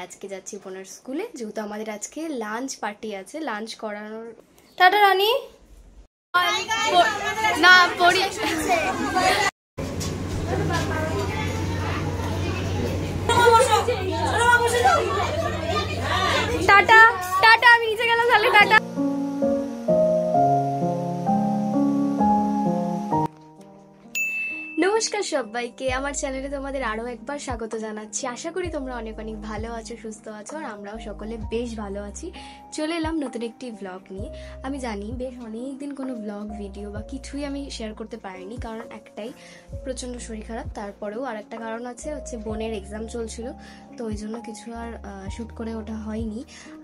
আজকে যাচ্ছি বোনের স্কুলে, যেহেতু আমাদের আজকে লাঞ্চ পার্টি আছে, লাঞ্চ করানোর। টাটা রানী। না পড়ি। টাটা টাটা, আমি নিচে গেলাম তাহলে, টাটা। নমস্কার সবাইকে, আমার চ্যানেলে তোমাদের আরো একবার স্বাগত জানাচ্ছি। আশা করি তোমরা অনেক অনেক ভালো আছো, সুস্থ আছো, আর আমরাও সকলে বেশ ভালো আছি। চলে এলাম নতুন একটি ব্লগ নিয়ে। আমি জানি বেশ অনেকদিন কোনো ব্লগ ভিডিও বা কিছুই আমি শেয়ার করতে পারিনি, কারণ একটাই প্রচণ্ড শরীর খারাপ। তারপরেও আর একটা কারণ আছে, হচ্ছে বোনের এক্সাম চলছিল, তো ওই জন্য কিছু আর শ্যুট করে ওঠা হয়নি।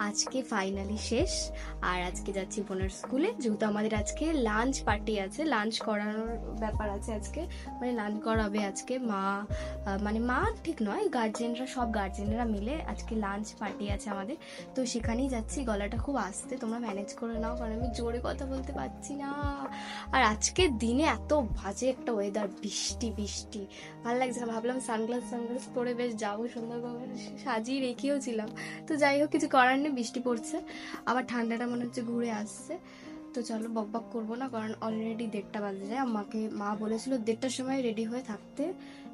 আজকে ফাইনালি শেষ, আর আজকে যাচ্ছি বোনের স্কুলে, যেহেতু আমাদের আজকে লাঞ্চ পার্টি আছে, লাঞ্চ করানোর ব্যাপার আছে আজকে, মানে লাঞ্চ করাবে আজকে মা, মানে মা ঠিক নয়, গার্জেনরা, সব গার্জেনরা মিলে আজকে লাঞ্চ পার্টি আছে আমাদের। তো সেখানেই যাচ্ছি। গলাটা খুব আস্তে, তোমরা ম্যানেজ করে নাও, কারণ আমি জোরে কথা বলতে পারছি না। আর আজকের দিনে এত বাজে একটা ওয়েদার, বৃষ্টি বৃষ্টি, ভালো লাগছে না। ভাবলাম সানগ্লাস পরে বেশ যাবো, সুন্দরভাবে সাজিয়ে রেখেও ছিলাম। তো যাই হোক, কিছু করার নেই, বৃষ্টি পড়ছে, আবার ঠান্ডাটা মনে হচ্ছে ঘুরে আসছে। তো চলো বক বক করবো না, কারণ অলরেডি 1:30 বাজে যায়। আমাকে মা বলেছিল 1:30টার সময় রেডি হয়ে থাকতে,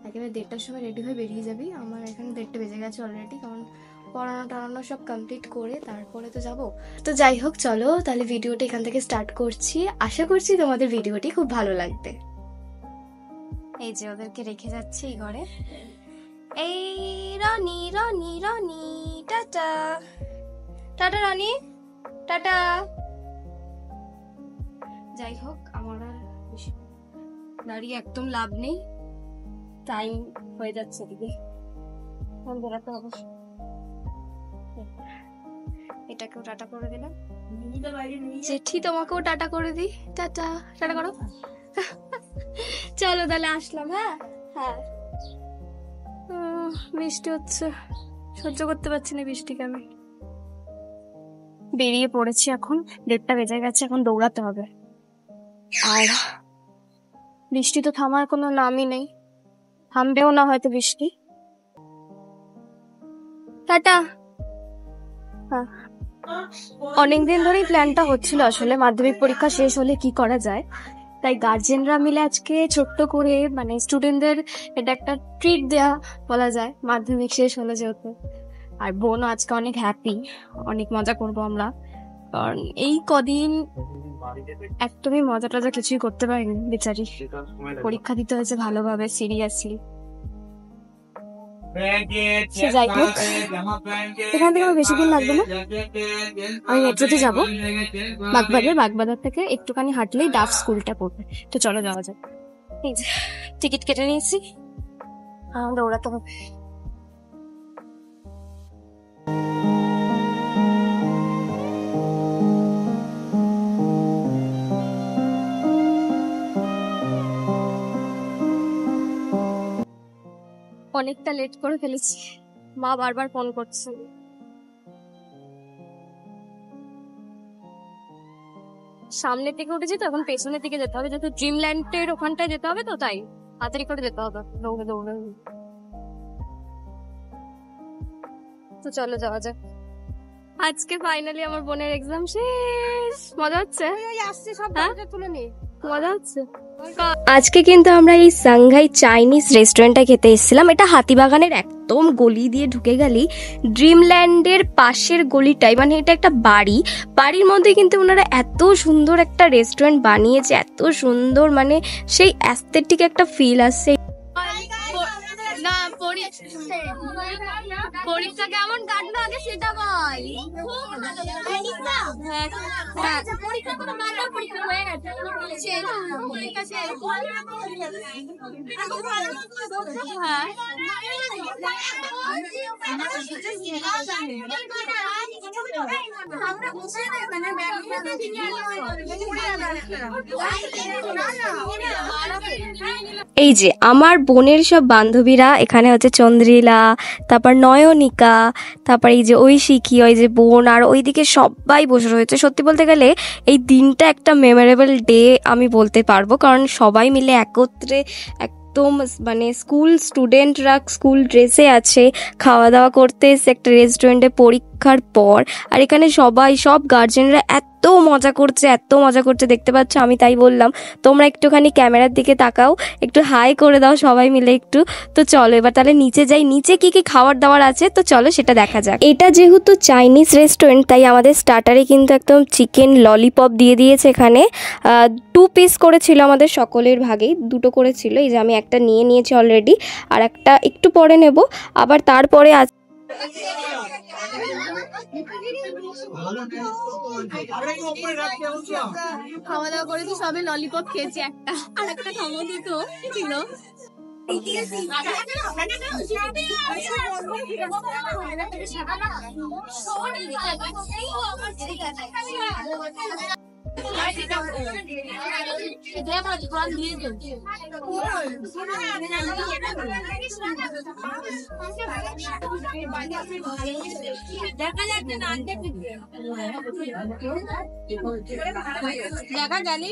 একেবারে 1:30টার সময় রেডি হয়ে বেরিয়ে যাবি। আমার এখানে 1:30 বেজে গেছে অলরেডি, কারণ পড়ানো টড়ানো সব কমপ্লিট করে তারপরে তো যাব। তো যাই হোক, চলো তাহলে ভিডিওটা এখান থেকে স্টার্ট করছি। আশা করছি তোমাদের ভিডিওটি খুব ভালো লাগবে। এই যে ওদেরকে রেখে যাচ্ছি এই ঘরে। এই Roni Roni Roni, tata tata Roni, tata. যাই হোক, আমার আর দাঁড়িয়ে একদম লাভ নেই, টাইম হয়ে যাচ্ছে দিকে, বেরোতে হবে। এটাকেও টাটা করে দিলাম, জেঠি তোমাকেও টাটা করে দিই, টাটা টাটা করো। চলো তাহলে আসলাম। হ্যাঁ হ্যাঁ, বৃষ্টি হচ্ছে, সহ্য করতে পারছি না বৃষ্টিকে। আমি বেরিয়ে পড়েছি, এখন 1:30 বেজে গেছে, এখন দৌড়াতে হবে। আর বৃষ্টি তো থামার কোনো নামই নেই, থামবেও না হয়তো বৃষ্টি। টাটা। হ্যাঁ, অনেকদিন ধরেই প্ল্যানটা হচ্ছিল আসলে, মাধ্যমিক পরীক্ষা শেষ হলে কি করা যায়, তাই গার্জেনরা মিলে আজকে ছোট্ট করে, মানে স্টুডেন্টদের এটা একটা ট্রিট দেয়া বলা যায়, মাধ্যমিক শেষ হলো যেহেতু। আর বোনও আজকে অনেক হ্যাপি, অনেক মজা করবো আমরা, কারণ এই কদিন একদমই মজা টজা কিছুই করতে পারিনি বেচারি, পরীক্ষা দিতে হয়েছে ভালোভাবে, সিরিয়াসলি। যাই হোক, এখান থেকে আমার বেশি দিন লাগবে না, আমি মেট্রোতে যাবো বাগবাজার, বাগবাজার থেকে একটুখানি হাঁটলেই ডাফ স্কুলটা পড়বে। তো চলো যাওয়া যাক। এই যে টিকিট কেটে নিয়েছি, দৌড়াতে হবে। অনেকটা লেট করে ফেলেছি, মা বারবার ফোন করছে। সামনের দিকে উঠেছি তো, এখন পেছনের দিকে যেতে হবে, যেহেতু ড্রিমল্যান্ডের ওখানটায় যেতে হবে, তো তাই তাড়াতাড়ি করে যেতে হবে, দৌড়ে দৌড়ে। তো চলো যাওয়া যাক। আজকে ফাইনালি আমার বোনের এক্সাম শেষ। মজা হচ্ছে? মজা হচ্ছে। আজকে কিন্তু আমরা এই সাংঘাই চাইনিজ রেস্টুরেন্টে খেতে এসেছিলাম। এটা হাতিবাগানের একদম গলি দিয়ে ঢুকে গেলেই ড্রিমল্যান্ডের পাশের গলিটাই, মানে এটা একটা বাড়ির মধ্যে কিন্তু ওনারা এত সুন্দর একটা রেস্টুরেন্ট বানিয়েছে, এত সুন্দর, মানে সেই অ্যাস্থেটিক একটা ফিল আসছে। না পরীক্ষা কেমন কাটলো আগে সেটা বল। এই যে আমার বোনের সব বান্ধবীরা এখানে হচ্ছে, চন্দ্রিলা, তারপর নয়নিকা, তারপর এই যে ঐশিকি, ওই যে বোন, আর ওইদিকে সবাই বসে রয়েছে। সত্যি বলতে গেলে এই দিনটা একটা মেমোরেবল ডে আমি বলতে পারবো, কারণ সবাই মিলে একত্রে একদম মানে স্কুল স্টুডেন্টরা স্কুল ড্রেসে আছে, খাওয়া দাওয়া করতে এসে একটা রেস্টুরেন্টে পরীক্ষার পর। আর এখানে সব গার্জেনরা এত মজা করছে দেখতে পাচ্ছ। আমি তাই বললাম তোমরা একটুখানি ক্যামেরার দিকে তাকাও, একটু হাই করে দাও সবাই মিলে একটু। তো চলো এবার তাহলে নিচে যাই, নিচে কি কি খাবার দাবার আছে তো চলো সেটা দেখা যাক। এটা যেহেতু চাইনিজ রেস্টুরেন্ট তাই আমাদের স্টার্টারে কিন্তু একদম চিকেন ললিপপ দিয়ে দিয়েছে। এখানে 2 পিস করেছিল আমাদের সকলের ভাগেই, 2টো করেছিল। এই যে আমি একটা নিয়েছি অলরেডি, আর একটা একটু পরে নেব। আবার তারপরে খাওয়া দাওয়া করেছি, সবে ললিপপ খেয়েছি একটা, আর একটা খাবো দুটো ছিল। দেখা যাচ্ছে না, দেখা জানি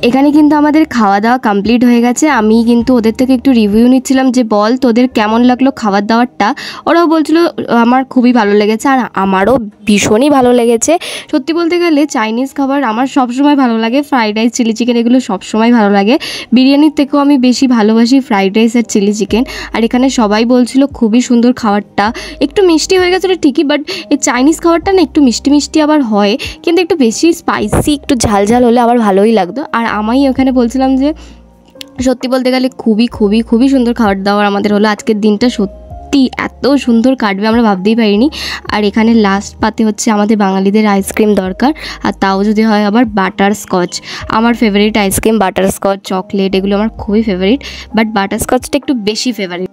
এখানে কিন্তু আমাদের খাওয়া দাওয়া কমপ্লিট হয়ে গেছে। আমি কিন্তু ওদের থেকে একটু রিভিউ নিচ্ছিলাম যে বল তোদের কেমন লাগলো খাবার দাবারটা। ওরাও বলছিল আমার খুবই ভালো লেগেছে, আর আমারও ভীষণই ভালো লেগেছে। সত্যি বলতে গেলে চাইনিজ খাবার আমার সবসময় ভালো লাগে, ফ্রাইড রাইস চিলি চিকেন এগুলো সবসময় ভালো লাগে। বিরিয়ানির থেকেও আমি বেশি ভালোবাসি ফ্রাইড রাইস আর চিলি চিকেন। আর এখানে সবাই বলছিল খুবই সুন্দর খাবারটা, একটু মিষ্টি হয়ে গেছিলো ঠিকই, বাট এই চাইনিজ খাবারটা না একটু মিষ্টি মিষ্টি আবার হয়, কিন্তু একটু বেশি স্পাইসি একটু ঝাল ঝাল হলে আবার ভালোই লাগতো। আর আমি ওখানে বলছিলাম যে সত্যি বলতে গেলে খুবই সুন্দর খাবার দাবার আমাদের হলো। আজকের দিনটা সত্যি এত সুন্দর কাটবে আমরা ভাবতেই পারিনি। আর এখানে লাস্ট পাতে হচ্ছে আমাদের বাঙালিদের আইসক্রিম দরকার, আর তাও যদি হয় আবার বাটার স্কচ। আমার favourite ice cream butter Scotch, chocolate এগুলো আমার খুবই ফেভারিট, বাট বাটার স্কচটা একটু বেশি ফেভারিট।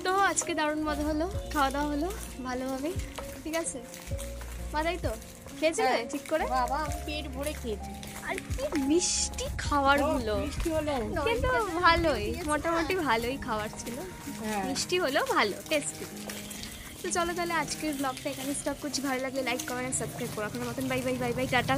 তো আজকে দারুণ মজা হলো, খাওয়া দাওয়া হলো ভালোভাবে, ঠিক আছে মাদাই তো খেয়েছিলে ঠিক করে? বাবা পেট ভরে খেয়েছি। আর কি মিষ্টি খাবারগুলো, কিন্তু ভালোই, মোটামুটি ভালোই খাবার ছিল, মিষ্টি হলেও ভালো টেস্টি। তো চলো তাহলে আজকের ব্লগটা এখানে স্টপ করছি। ভালো লাগলে লাইক কমেন্ট সাবস্ক্রাইব করো। এখনো মতন bye bye bye bye, tata.